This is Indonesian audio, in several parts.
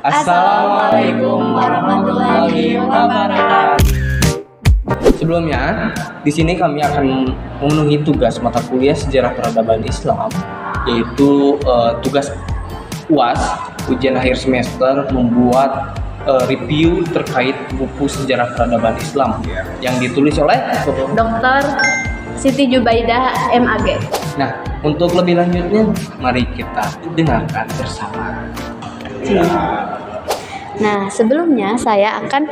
Assalamualaikum warahmatullahi wabarakatuh. Sebelumnya, di sini kami akan memenuhi tugas mata kuliah Sejarah Peradaban Islam, yaitu tugas UAS, ujian akhir semester, membuat review terkait buku Sejarah Peradaban Islam yang ditulis oleh Dr. Siti Jubaidah MAG. Nah, untuk lebih lanjutnya, mari kita dengarkan bersama. Nah, sebelumnya saya akan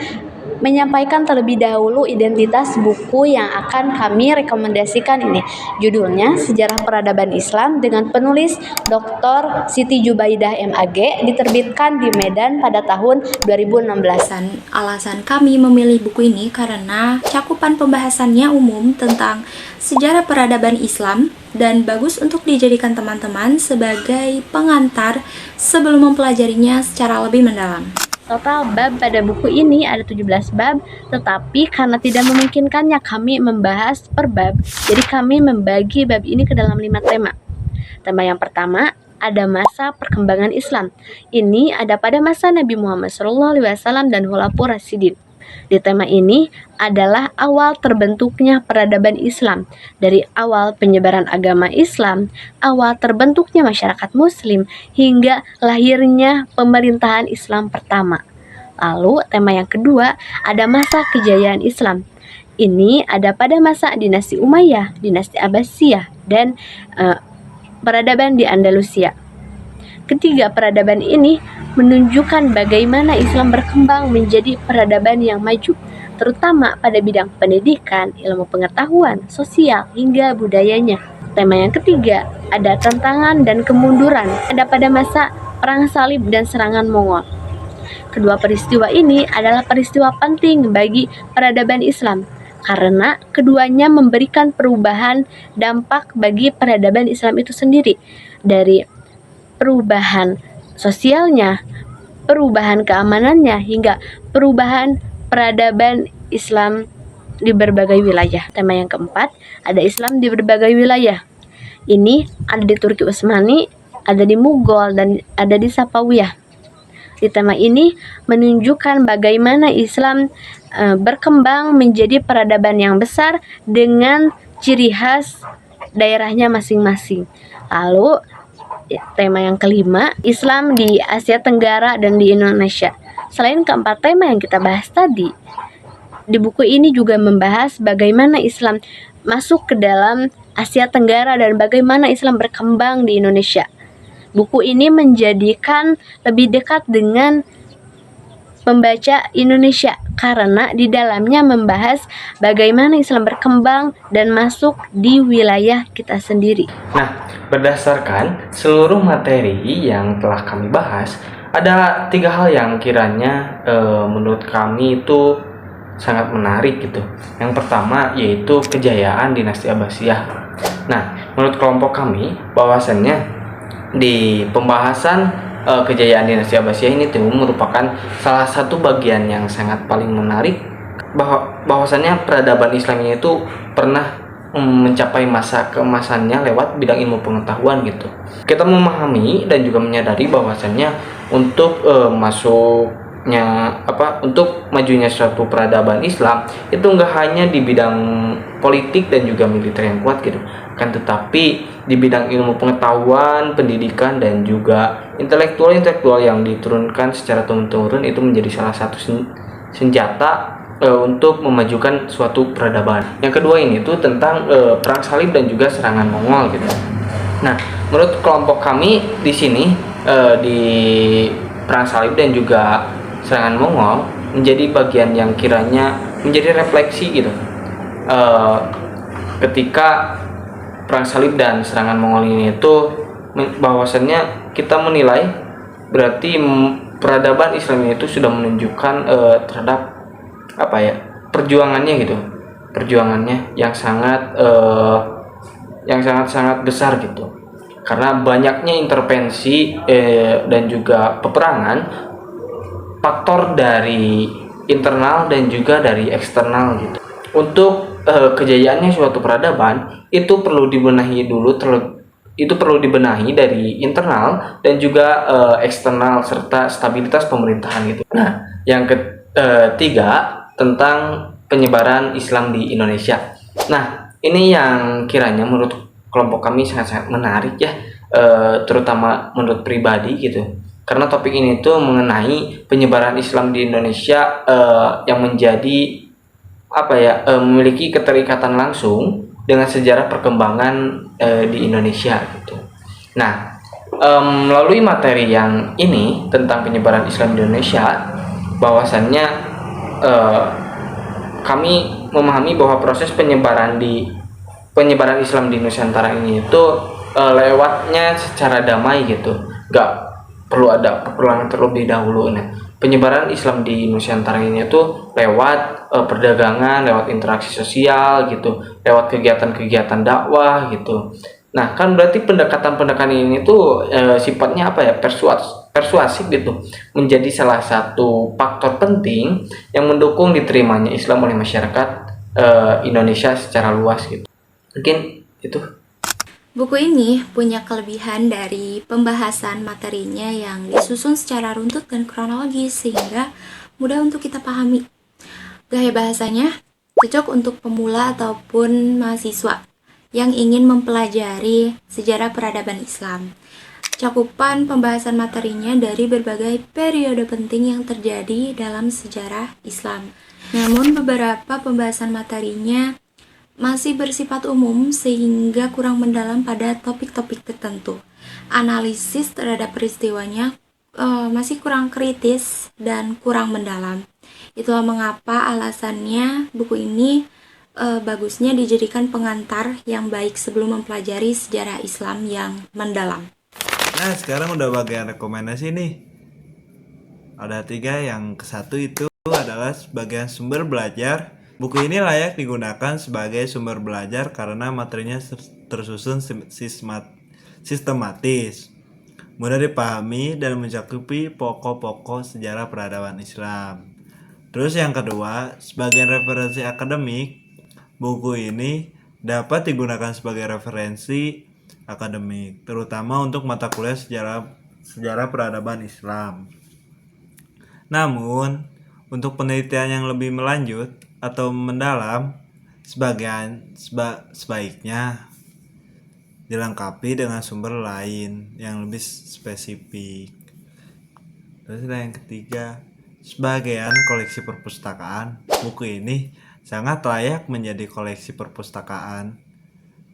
menyampaikan terlebih dahulu identitas buku yang akan kami rekomendasikan ini. Judulnya Sejarah Peradaban Islam dengan penulis Dr. Siti Jubaidah MAG, diterbitkan di Medan pada tahun 2016. Alasan kami memilih buku ini karena cakupan pembahasannya umum tentang sejarah peradaban Islam dan bagus untuk dijadikan teman-teman sebagai pengantar sebelum mempelajarinya secara lebih mendalam. Total bab pada buku ini ada 17 bab, tetapi karena tidak memungkinkannya kami membahas per bab, jadi kami membagi bab ini ke dalam 5 tema. Tema yang pertama ada masa perkembangan Islam. Ini ada pada masa Nabi Muhammad SAW dan Khulafaur Rasyidin. Di tema ini adalah awal terbentuknya peradaban Islam, dari awal penyebaran agama Islam, awal terbentuknya masyarakat Muslim, hingga lahirnya pemerintahan Islam pertama. Lalu tema yang kedua ada masa kejayaan Islam. Ini ada pada masa dinasti Umayyah, dinasti Abbasiyah, dan peradaban di Andalusia. Ketiga peradaban ini menunjukkan bagaimana Islam berkembang menjadi peradaban yang maju, terutama pada bidang pendidikan, ilmu pengetahuan, sosial, hingga budayanya. Tema yang ketiga ada tantangan dan kemunduran, ada pada masa Perang Salib dan serangan Mongol. Kedua peristiwa ini adalah peristiwa penting bagi peradaban Islam, karena keduanya memberikan perubahan dampak bagi peradaban Islam itu sendiri, dari perubahan sosialnya, perubahan keamanannya, hingga perubahan peradaban Islam di berbagai wilayah. Tema yang keempat ada Islam di berbagai wilayah. Ini ada di Turki Utsmani, ada di Mughal, dan ada di Safawiyah. Di tema ini menunjukkan bagaimana Islam berkembang menjadi peradaban yang besar dengan ciri khas daerahnya masing-masing. Lalu tema yang kelima, Islam di Asia Tenggara dan di Indonesia. Selain keempat tema yang kita bahas tadi, di buku ini juga membahas bagaimana Islam masuk ke dalam Asia Tenggara dan bagaimana Islam berkembang di Indonesia. Buku ini menjadikan lebih dekat dengan pembaca Indonesia karena di dalamnya membahas bagaimana Islam berkembang dan masuk di wilayah kita sendiri. Nah, berdasarkan seluruh materi yang telah kami bahas, ada 3 hal yang kiranya menurut kami itu sangat menarik gitu. Yang pertama yaitu kejayaan dinasti Abbasiyah. Nah, menurut kelompok kami bahwasannya di pembahasan kejayaan dinasti Abbasiyah ini tuh merupakan salah satu bagian yang sangat paling menarik, bahwasannya peradaban Islam ini itu pernah mencapai masa keemasannya lewat bidang ilmu pengetahuan gitu. Kita memahami dan juga menyadari bahwasannya untuk untuk majunya suatu peradaban Islam itu enggak hanya di bidang politik dan juga militer yang kuat gitu, kan tetapi di bidang ilmu pengetahuan, pendidikan, dan juga intelektual yang diturunkan secara turun-temurun itu menjadi salah satu senjata untuk memajukan suatu peradaban. Yang kedua ini tuh tentang Perang Salib dan juga serangan Mongol gitu. Nah, menurut kelompok kami di sini di Perang Salib dan juga serangan Mongol menjadi bagian yang kiranya menjadi refleksi gitu. Ketika Perang Salib dan serangan Mongol ini itu bahwasannya kita menilai berarti peradaban Islam itu sudah menunjukkan terhadap perjuangannya gitu, perjuangannya yang sangat besar gitu, karena banyaknya intervensi dan juga peperangan, faktor dari internal dan juga dari eksternal gitu. Untuk kejayaannya suatu peradaban itu perlu dibenahi dulu itu perlu dibenahi dari internal dan juga eksternal serta stabilitas pemerintahan gitu. Nah, yang ketiga tentang penyebaran Islam di Indonesia. Nah, ini yang kiranya menurut kelompok kami sangat-sangat menarik ya, terutama menurut pribadi gitu. Karena topik ini tuh mengenai penyebaran Islam di Indonesia yang menjadi memiliki keterikatan langsung dengan sejarah perkembangan di Indonesia gitu. Nah, melalui materi yang ini tentang penyebaran Islam di Indonesia, bahwasannya kami memahami bahwa proses penyebaran Islam di Nusantara ini itu lewatnya secara damai gitu, nggak perlu ada peperangan terlebih dahulu. Nah, penyebaran Islam di Nusantara ini tuh lewat perdagangan, lewat interaksi sosial gitu, lewat kegiatan-kegiatan dakwah gitu. Nah, kan berarti pendekatan-pendekatan ini tuh sifatnya persuasif gitu, menjadi salah satu faktor penting yang mendukung diterimanya Islam oleh masyarakat Indonesia secara luas gitu. Mungkin itu. Buku ini punya kelebihan dari pembahasan materinya yang disusun secara runtut dan kronologis sehingga mudah untuk kita pahami. Gaya bahasanya cocok untuk pemula ataupun mahasiswa yang ingin mempelajari sejarah peradaban Islam. Cakupan pembahasan materinya dari berbagai periode penting yang terjadi dalam sejarah Islam. Namun beberapa pembahasan materinya masih bersifat umum sehingga kurang mendalam pada topik-topik tertentu. Analisis terhadap peristiwanya masih kurang kritis dan kurang mendalam. Itulah mengapa alasannya buku ini bagusnya dijadikan pengantar yang baik sebelum mempelajari sejarah Islam yang mendalam. Nah, sekarang udah bagian rekomendasi nih. Ada 3, yang ke-1 itu adalah sebagai sumber belajar. Buku ini layak digunakan sebagai sumber belajar karena materinya tersusun sistematis, mudah dipahami dan mencakupi pokok-pokok sejarah peradaban Islam. Terus yang kedua, sebagai referensi akademik, buku ini dapat digunakan sebagai referensi akademik, terutama untuk mata kuliah sejarah peradaban Islam. Namun, untuk penelitian yang lebih melanjut atau mendalam, sebaiknya dilengkapi dengan sumber lain yang lebih spesifik. Terus yang ketiga, sebagian koleksi perpustakaan, buku ini sangat layak menjadi koleksi perpustakaan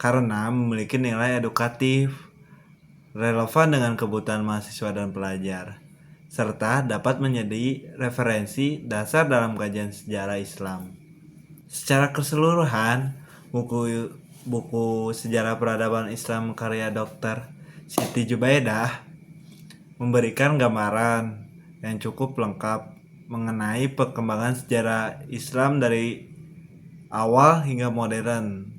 karena memiliki nilai edukatif, relevan dengan kebutuhan mahasiswa dan pelajar, serta dapat menjadi referensi dasar dalam kajian sejarah Islam. Secara keseluruhan, buku Sejarah Peradaban Islam karya Dr. Siti Jubaidah memberikan gambaran yang cukup lengkap mengenai perkembangan sejarah Islam dari awal hingga modern.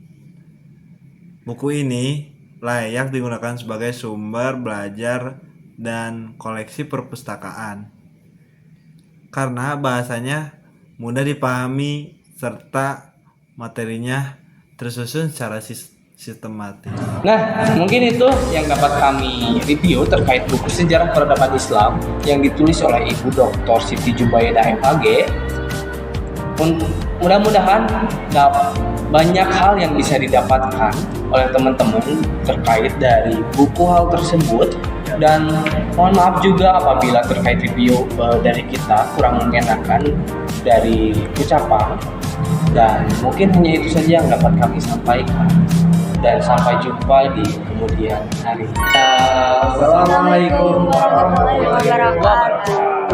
Buku ini layak digunakan sebagai sumber belajar dan koleksi perpustakaan karena bahasanya mudah dipahami serta materinya tersusun secara sistematis. Nah, mungkin itu yang dapat kami review terkait buku Sejarah Peradaban Islam yang ditulis oleh Ibu Dr. Siti Jubaidah MAG. Mudah-mudahan banyak hal yang bisa didapatkan oleh teman-teman terkait dari buku hal tersebut, dan mohon maaf juga apabila terkait review dari kita kurang mengenakan dari ucapan, dan mungkin hanya itu saja yang dapat kami sampaikan, dan sampai jumpa di kemudian hari. Assalamualaikum warahmatullahi wabarakatuh.